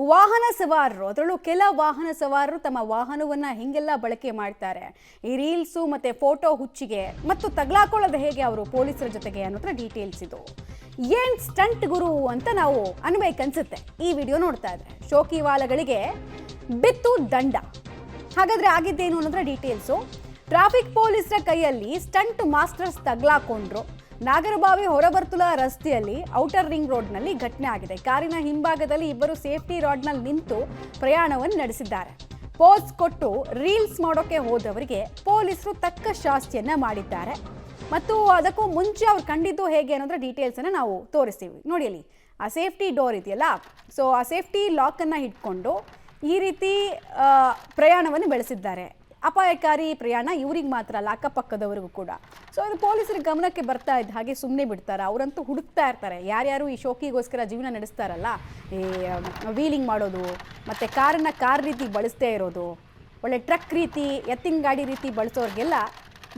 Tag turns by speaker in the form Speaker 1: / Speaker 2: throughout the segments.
Speaker 1: ವಾಹನ ಸವಾರರು ಅದರಲ್ಲೂ ಕೆಲ ವಾಹನ ಸವಾರರು ತಮ್ಮ ವಾಹನವನ್ನ ಹಿಂಗೆಲ್ಲ ಬಳಕೆ ಮಾಡ್ತಾರೆ. ಈ ರೀಲ್ಸು ಮತ್ತೆ ಫೋಟೋ ಹುಚ್ಚಿಗೆ ಮತ್ತು ತಗ್ಲಾಕೊಳ್ಳೋದು ಹೇಗೆ ಅವರು ಪೊಲೀಸರ ಜೊತೆಗೆ ಅನ್ನೋದ್ರ ಡೀಟೇಲ್ಸ್ ಇದು. ಏನ್ ಸ್ಟಂಟ್ ಗುರು ಅಂತ ನಾವು ಅನ್ಬೇಕನ್ಸುತ್ತೆ ಈ ವಿಡಿಯೋ ನೋಡ್ತಾ ಇದ್ರೆ. ಶೋಕಿವಾಲಗಳಿಗೆ ಬಿತ್ತು ದಂಡ. ಹಾಗಾದ್ರೆ ಆಗಿದ್ದೇನು ಅನ್ನೋದ್ರ ಡೀಟೇಲ್ಸು. ಟ್ರಾಫಿಕ್ ಪೊಲೀಸರ ಕೈಯಲ್ಲಿ ಸ್ಟಂಟ್ ಮಾಸ್ಟರ್ಸ್ ತಗ್ಲಾಕೊಂಡ್ರು. ನಾಗರಬಾವಿ ಹೊರಬರ್ತುಲ ರಸ್ತೆಯಲ್ಲಿ ಔಟರ್ ರಿಂಗ್ ರೋಡ್ನಲ್ಲಿ ಘಟನೆ ಆಗಿದೆ. ಕಾರಿನ ಹಿಂಭಾಗದಲ್ಲಿ ಇಬ್ಬರು ಸೇಫ್ಟಿ ರಾಡ್ನಲ್ಲಿ ನಿಂತು ಪ್ರಯಾಣವನ್ನು ನಡೆಸಿದ್ದಾರೆ. ಪೋಸ್ ಕೊಟ್ಟು ರೀಲ್ಸ್ ಮಾಡೋಕೆ ಹೋದವರಿಗೆ ಪೊಲೀಸರು ತಕ್ಕ ಶಾಸ್ತಿಯನ್ನ ಮಾಡಿದ್ದಾರೆ. ಮತ್ತು ಅದಕ್ಕೂ ಮುಂಚೆ ಅವ್ರು ಕಂಡಿದ್ದು ಹೇಗೆ ಅನ್ನೋದ್ರ ಡೀಟೇಲ್ಸನ್ನು ನಾವು ತೋರಿಸ್ತೀವಿ. ನೋಡಿ ಅಲ್ಲಿ ಆ ಸೇಫ್ಟಿ ಡೋರ್ ಇದೆಯಲ್ಲ, ಸೊ ಆ ಸೇಫ್ಟಿ ಲಾಕನ್ನು ಇಟ್ಕೊಂಡು ಈ ರೀತಿ ಪ್ರಯಾಣವನ್ನು ಬೆಳೆಸಿದ್ದಾರೆ. ಅಪಾಯಕಾರಿ ಪ್ರಯಾಣ ಇವ್ರಿಗೆ ಮಾತ್ರ ಅಲ್ಲ, ಅಕ್ಕಪಕ್ಕದವರಿಗೂ ಕೂಡ. ಸೊ ಇದು ಪೊಲೀಸರ ಗಮನಕ್ಕೆ ಬರ್ತಾ ಇದ್ದ ಹಾಗೆ ಸುಮ್ಮನೆ ಬಿಡ್ತಾರೆ. ಅವರಂತೂ ಹುಡುಕ್ತಾ ಇರ್ತಾರೆ ಯಾರ್ಯಾರು ಈ ಶೋಕಿಗೋಸ್ಕರ ಜೀವನ ನಡೆಸ್ತಾರಲ್ಲ, ಈ ವೀಲಿಂಗ್ ಮಾಡೋದು ಮತ್ತು ಕಾರನ್ನು ಕಾರ್ ರೀತಿ ಬಳಸದೇ ಇರೋದು, ಒಳ್ಳೆ ಟ್ರಕ್ ರೀತಿ ಎತ್ತಿನ ಗಾಡಿ ರೀತಿ ಬಳಸೋರಿಗೆಲ್ಲ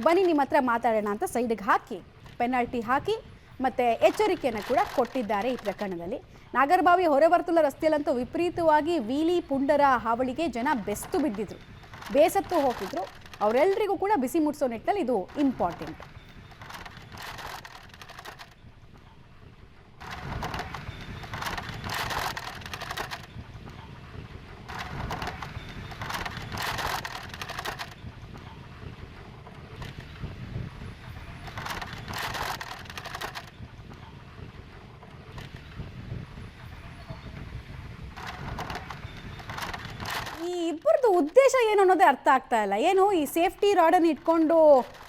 Speaker 1: ಬನ್ನಿ ನಿಮ್ಮ ಹತ್ರ ಮಾತಾಡೋಣ ಅಂತ ಸೈಡಿಗೆ ಹಾಕಿ ಪೆನಾಲ್ಟಿ ಹಾಕಿ ಮತ್ತು ಎಚ್ಚರಿಕೆಯನ್ನು ಕೂಡ ಕೊಟ್ಟಿದ್ದಾರೆ. ಈ ಪ್ರಕರಣದಲ್ಲಿ ನಾಗರಬಾವಿ ಹೊರವರ್ತುಲ ರಸ್ತೆಯಲ್ಲಂತೂ ವಿಪರೀತವಾಗಿ ವೀಲಿ ಪುಂಡರ ಹಾವಳಿಗೆ ಜನ ಬೆಸ್ತು ಬಿದ್ದಿದ್ರು, ಬೇಸತ್ತು ಹೋಗಿದ್ರು. ಅವರೆಲ್ಲರಿಗೂ ಕೂಡ ಬಿಸಿ ಮುಟ್ಟಿಸೋ ನಿಟ್ಟಿನಲ್ಲಿ ಇದು ಇಂಪಾರ್ಟೆಂಟ್. ಈ ಇಬ್ಬರದು ಉದ್ದೇಶ ಏನು ಅನ್ನೋದೇ ಅರ್ಥ ಆಗ್ತಾ ಇಲ್ಲ. ಏನು ಈ ಸೇಫ್ಟಿ ರಾಡನ್ನು ಇಟ್ಕೊಂಡು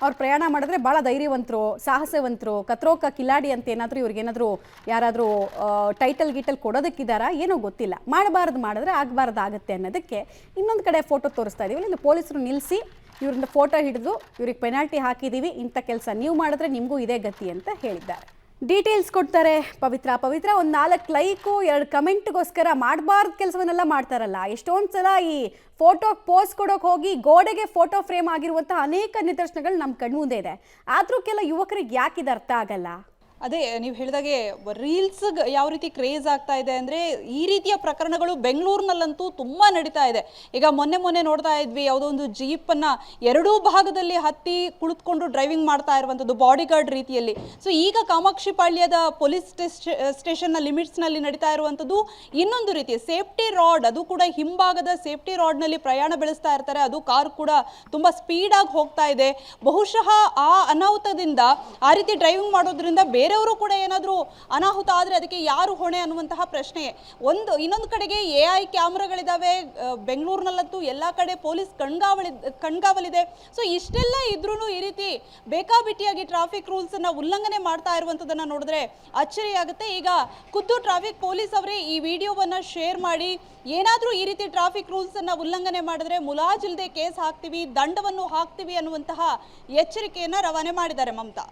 Speaker 1: ಅವ್ರು ಪ್ರಯಾಣ ಮಾಡಿದ್ರೆ ಭಾಳ ಧೈರ್ಯವಂತರು, ಸಾಹಸವಂತರು, ಕತ್ರೋಕ ಕಿಲಾಡಿ ಅಂತ ಏನಾದರೂ ಇವ್ರಿಗೇನಾದರೂ ಯಾರಾದರೂ ಟೈಟಲ್ ಗೀಟಲ್ ಕೊಡೋದಕ್ಕಿದ್ದಾರಾ ಏನೋ ಗೊತ್ತಿಲ್ಲ. ಮಾಡಬಾರ್ದು ಮಾಡಿದ್ರೆ ಆಗಬಾರ್ದು ಆಗುತ್ತೆ ಅನ್ನೋದಕ್ಕೆ ಇನ್ನೊಂದು ಕಡೆ ಫೋಟೋ ತೋರಿಸ್ತಾ ಇದ್ದೀವಿ. ಇಲ್ಲಿ ಪೊಲೀಸರು ನಿಲ್ಲಿಸಿ ಇವ್ರನ್ನ ಫೋಟೋ ಹಿಡಿದು ಇವ್ರಿಗೆ ಪೆನಾಲ್ಟಿ ಹಾಕಿದ್ದೀವಿ, ಇಂಥ ಕೆಲಸ ನೀವು ಮಾಡಿದ್ರೆ ನಿಮಗೂ ಇದೇ ಗತಿ ಅಂತ ಹೇಳಿದ್ದಾರೆ. ಡೀಟೇಲ್ಸ್ ಕೊಡ್ತಾರೆ ಪವಿತ್ರ ಒಂದು 4 ಲೈಕು 2 ಕಮೆಂಟ್ಗೋಸ್ಕರ ಮಾಡಬಾರ್ದು ಕೆಲಸವನ್ನೆಲ್ಲ ಮಾಡ್ತಾರಲ್ಲ. ಎಷ್ಟೊಂದು ಸಲ ಈ ಫೋಟೋ ಪೋಸ್ ಕೊಡೋಕೆ ಹೋಗಿ ಗೋಡೆಗೆ ಫೋಟೋ ಫ್ರೇಮ್ ಆಗಿರುವಂತಹ ಅನೇಕ ನಿದರ್ಶನಗಳು ನಮ್ಮ ಕಣ್ಮುಂದೆ ಇದೆ. ಆದರೂ ಕೆಲ ಯುವಕರಿಗೆ ಯಾಕೆ ಇದು ಅರ್ಥ ಆಗಲ್ಲ?
Speaker 2: ಅದೇ ನೀವು ಹೇಳಿದಾಗೆ ರೀಲ್ಸ್ ಯಾವ ರೀತಿ ಕ್ರೇಜ್ ಆಗ್ತಾ ಇದೆ ಅಂದರೆ ಈ ರೀತಿಯ ಪ್ರಕರಣಗಳು ಬೆಂಗಳೂರಿನಲ್ಲಂತೂ ತುಂಬ ನಡೀತಾ ಇದೆ. ಈಗ ಮೊನ್ನೆ ನೋಡ್ತಾ ಇದ್ವಿ, ಯಾವುದೋ ಒಂದು ಜೀಪನ್ನು ಎರಡೂ ಭಾಗದಲ್ಲಿ ಹತ್ತಿ ಕುಳಿತುಕೊಂಡು ಡ್ರೈವಿಂಗ್ ಮಾಡ್ತಾ ಇರುವಂಥದ್ದು ಬಾಡಿಗಾರ್ಡ್ ರೀತಿಯಲ್ಲಿ. ಸೊ ಈಗ ಕಾಮಾಕ್ಷಿ ಪಾಳ್ಯದ ಪೊಲೀಸ್ ಸ್ಟೇಷನ್ನ ಲಿಮಿಟ್ಸ್ನಲ್ಲಿ ನಡೀತಾ ಇರುವಂಥದ್ದು ಇನ್ನೊಂದು ರೀತಿ ಸೇಫ್ಟಿ ರಾಡ್, ಅದು ಕೂಡ ಹಿಂಭಾಗದ ಸೇಫ್ಟಿ ರಾಡ್ನಲ್ಲಿ ಪ್ರಯಾಣ ಬೆಳೆಸ್ತಾ ಇರ್ತಾರೆ. ಅದು ಕಾರ್ ಕೂಡ ತುಂಬ ಸ್ಪೀಡಾಗಿ ಹೋಗ್ತಾ ಇದೆ. ಬಹುಶಃ ಆ ಅನಾಹುತದಿಂದ ಆ ರೀತಿ ಡ್ರೈವಿಂಗ್ ಮಾಡೋದ್ರಿಂದ ಬೇರೆಯವರು ಕೂಡ ಏನಾದರೂ ಅನಾಹುತ ಆದರೆ ಅದಕ್ಕೆ ಯಾರು ಹೊಣೆ ಅನ್ನುವಂತಹ ಪ್ರಶ್ನೆ. ಇನ್ನೊಂದು ಕಡೆಗೆ AI ಕ್ಯಾಮ್ರಾಗಳಿದ್ದಾವೆ ಬೆಂಗಳೂರಿನಲ್ಲಂತೂ, ಎಲ್ಲ ಕಡೆ ಪೊಲೀಸ್ ಕಣ್ಗಾವಲಿದೆ. ಸೊ ಇಷ್ಟೆಲ್ಲ ಇದ್ರೂ ಈ ರೀತಿ ಬೇಕಾಬಿಟ್ಟಿಯಾಗಿ ಟ್ರಾಫಿಕ್ ರೂಲ್ಸನ್ನು ಉಲ್ಲಂಘನೆ ಮಾಡ್ತಾ ಇರುವಂಥದ್ದನ್ನು ನೋಡಿದ್ರೆ ಅಚ್ಚರಿಯಾಗುತ್ತೆ. ಈಗ ಖುದ್ದು ಟ್ರಾಫಿಕ್ ಪೊಲೀಸ್ ಅವರೇ ಈ ವಿಡಿಯೋವನ್ನು ಶೇರ್ ಮಾಡಿ ಏನಾದರೂ ಈ ರೀತಿ ಟ್ರಾಫಿಕ್ ರೂಲ್ಸನ್ನು ಉಲ್ಲಂಘನೆ ಮಾಡಿದ್ರೆ ಮುಲಾಜಿಲ್ಲದೆ ಕೇಸ್ ಹಾಕ್ತೀವಿ, ದಂಡವನ್ನು ಹಾಕ್ತೀವಿ ಅನ್ನುವಂತಹ ಎಚ್ಚರಿಕೆಯನ್ನು ರವಾನೆ ಮಾಡಿದ್ದಾರೆ. ಮಮತಾ.